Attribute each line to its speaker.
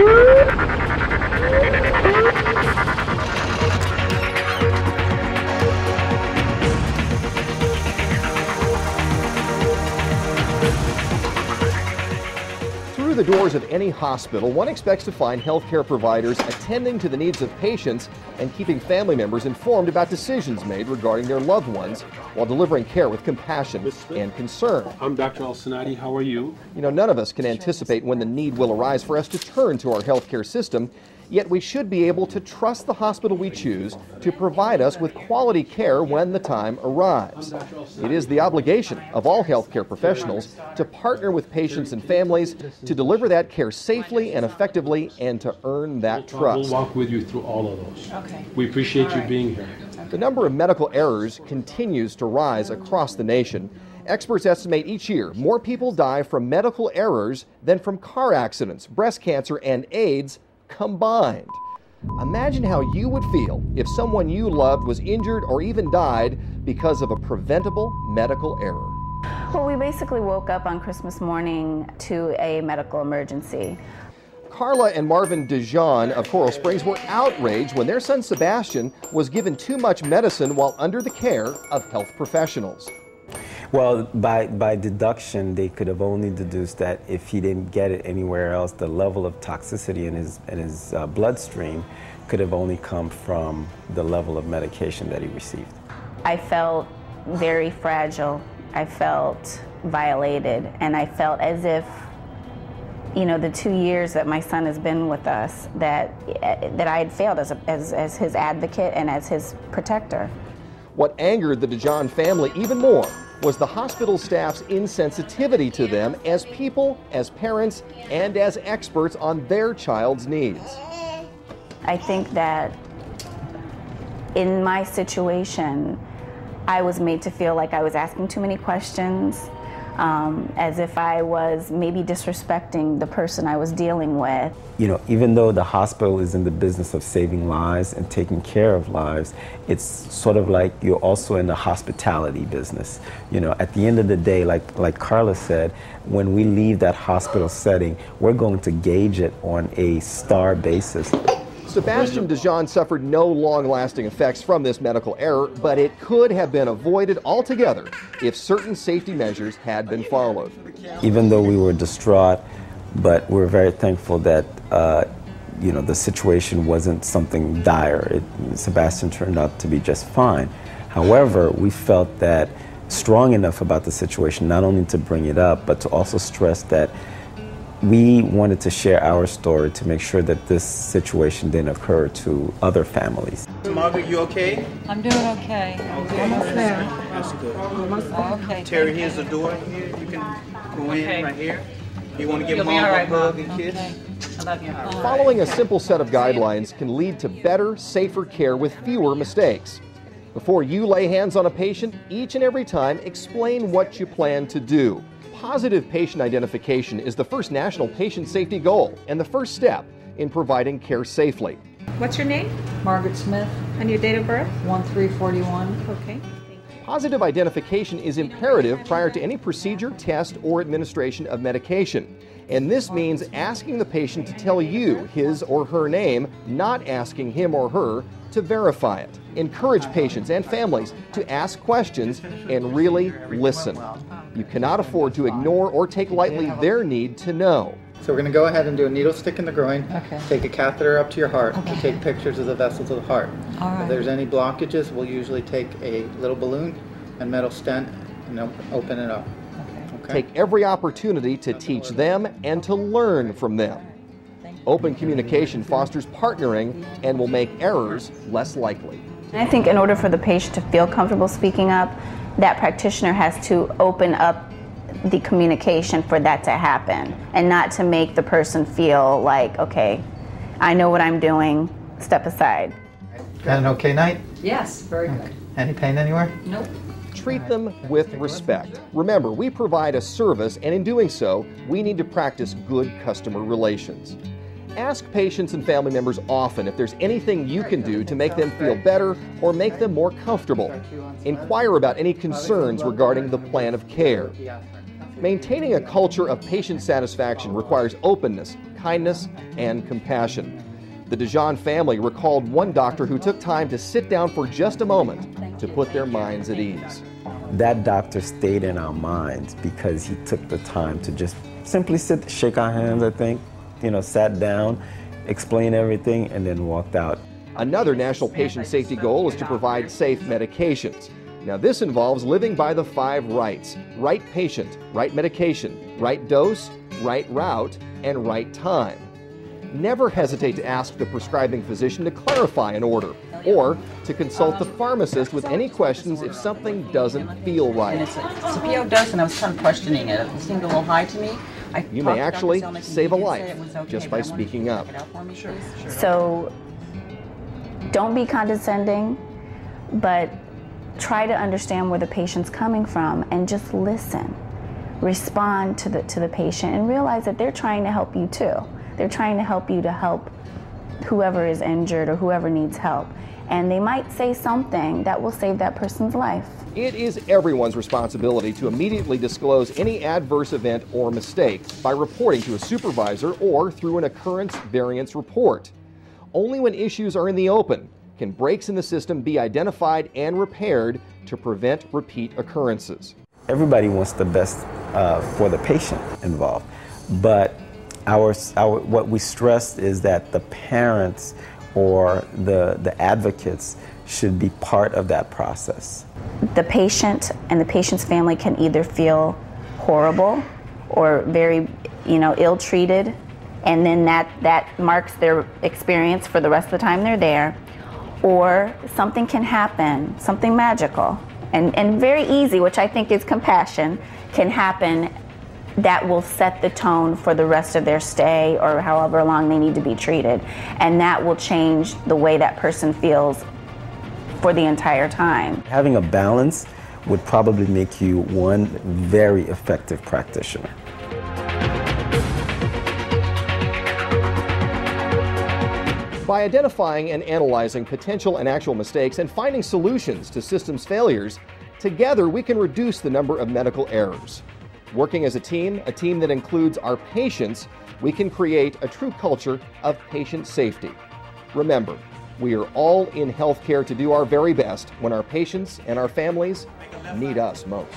Speaker 1: Through the doors of any hospital, one expects to find healthcare providers attending to the needs of patients and keeping family members informed about decisions made regarding their loved ones while delivering care with compassion and concern.
Speaker 2: I'm Dr. Al-Sanadi. How are you?
Speaker 1: You know, none of us can anticipate when the need will arise for us to turn to our healthcare system, yet we should be able to trust the hospital we choose to provide us with quality care when the time arrives. It is the obligation of all healthcare professionals to partner with patients and families to deliver that care safely and effectively and to earn that trust.
Speaker 2: We'll walk with you through all of those.
Speaker 3: Okay.
Speaker 2: We appreciate you being here.
Speaker 1: The number of medical errors continues to rise across the nation. Experts estimate each year more people die from medical errors than from car accidents, breast cancer, and AIDS combined. Imagine how you would feel if someone you loved was injured or even died because of a preventable medical error.
Speaker 3: Well, we basically woke up on Christmas morning to a medical emergency.
Speaker 1: Carla and Marvin DeJean of Coral Springs were outraged when their son Sebastian was given too much medicine while under the care of health professionals.
Speaker 4: Well, by deduction, they could have only deduced that if he didn't get it anywhere else, the level of toxicity in his bloodstream could have only come from the level of medication that he received.
Speaker 3: I felt very fragile. I felt violated, and I felt as if, you know, the 2 years that my son has been with us, that I had failed as his advocate and as his protector.
Speaker 1: What angered the DeJean family even more was the hospital staff's insensitivity to them as people, as parents, and as experts on their child's needs.
Speaker 3: I think that in my situation, I was made to feel like I was asking too many questions, as if I was maybe disrespecting the person I was dealing with.
Speaker 4: You know, even though the hospital is in the business of saving lives and taking care of lives, it's sort of like you're also in the hospitality business. You know, at the end of the day, like Carla said, when we leave that hospital setting, we're going to gauge it on a star basis.
Speaker 1: Sebastian DeJean suffered no long-lasting effects from this medical error, but it could have been avoided altogether if certain safety measures had been followed.
Speaker 4: Even though we were distraught, but we're very thankful that you know, the situation wasn't something dire. Sebastian turned out to be just fine. However, we felt that strong enough about the situation, not only to bring it up, but to also stress that we wanted to share our story to make sure that this situation didn't occur to other families.
Speaker 5: Margaret, you okay?
Speaker 6: I'm doing okay.
Speaker 5: Almost there. That's good.
Speaker 6: Okay.
Speaker 5: Terry, here's the door here. You can go in right here. You want to give
Speaker 6: You'll
Speaker 5: Mom
Speaker 6: be all
Speaker 5: a
Speaker 6: right,
Speaker 5: hug
Speaker 6: Mom.
Speaker 5: and kiss?
Speaker 6: Okay. I love you.
Speaker 1: Following a simple set of guidelines can lead to better, safer care with fewer mistakes. Before you lay hands on a patient, each and every time, explain what you plan to do. Positive patient identification is the first national patient safety goal and the first step in providing care safely.
Speaker 7: What's your name
Speaker 6: Margaret Smith,
Speaker 7: and your date of birth?
Speaker 6: 1341.
Speaker 7: Okay.
Speaker 1: Positive identification is imperative prior to any procedure, test, or administration of medication. And this means asking the patient to tell you his or her name, not asking him or her to verify it. Encourage patients and families to ask questions and really listen. You cannot afford to ignore or take lightly their need to know.
Speaker 8: So we're going to go ahead and do a needle stick in the groin,
Speaker 6: Okay.
Speaker 8: take a catheter up to your heart,
Speaker 6: Okay.
Speaker 8: and take pictures of the vessels of the heart.
Speaker 6: All right.
Speaker 8: If there's any blockages, we'll usually take a little balloon and metal stent and open it up. Okay.
Speaker 1: Take every opportunity to teach them and to learn from them. Open communication fosters partnering and will make errors less likely.
Speaker 3: I think in order for the patient to feel comfortable speaking up, that practitioner has to open up the communication for that to happen, and not to make the person feel like, okay, I know what I'm doing, step aside.
Speaker 8: Had an okay night?
Speaker 6: Yes, very good.
Speaker 8: Any pain anywhere?
Speaker 6: Nope.
Speaker 1: Treat them with respect. Remember, we provide a service, and in doing so, we need to practice good customer relations. Ask patients and family members often if there's anything you can do to make them feel better or make them more comfortable. Inquire about any concerns regarding the plan of care. Maintaining a culture of patient satisfaction requires openness, kindness, and compassion. The Dijon family recalled one doctor who took time to sit down for just a moment to put their minds at ease.
Speaker 4: That doctor stayed in our minds because he took the time to just simply sit, shake our hands, I think, sat down, explain everything, and then walked out.
Speaker 1: Another national patient safety goal is to provide safe medications. Now, this involves living by the 5 rights: right patient, right medication, right dose, right route, and right time. Never hesitate to ask the prescribing physician to clarify an order or to consult the pharmacist with any questions if something doesn't feel right.
Speaker 9: It's a PO dose, and I was kind of questioning it. It seemed a little high to me.
Speaker 1: You may actually save a life just by speaking up.
Speaker 3: So don't be condescending, but try to understand where the patient's coming from and just listen. Respond to the patient and realize that they're trying to help you too. They're trying to help you to help whoever is injured or whoever needs help. And they might say something that will save that person's life.
Speaker 1: It is everyone's responsibility to immediately disclose any adverse event or mistake by reporting to a supervisor or through an occurrence variance report. Only when issues are in the open can breaks in the system be identified and repaired to prevent repeat occurrences.
Speaker 4: Everybody wants the best for the patient involved, but what we stress is that the parents or the advocates should be part of that process.
Speaker 3: The patient and the patient's family can either feel horrible or very, ill-treated, and then that marks their experience for the rest of the time they're there, or something can happen, something magical, and very easy, which I think is compassion, can happen that will set the tone for the rest of their stay or however long they need to be treated. And that will change the way that person feels for the entire time.
Speaker 4: Having a balance would probably make you one very effective practitioner.
Speaker 1: By identifying and analyzing potential and actual mistakes and finding solutions to systems failures, together we can reduce the number of medical errors. Working as a team that includes our patients, we can create a true culture of patient safety. Remember, we are all in healthcare to do our very best when our patients and our families need us most.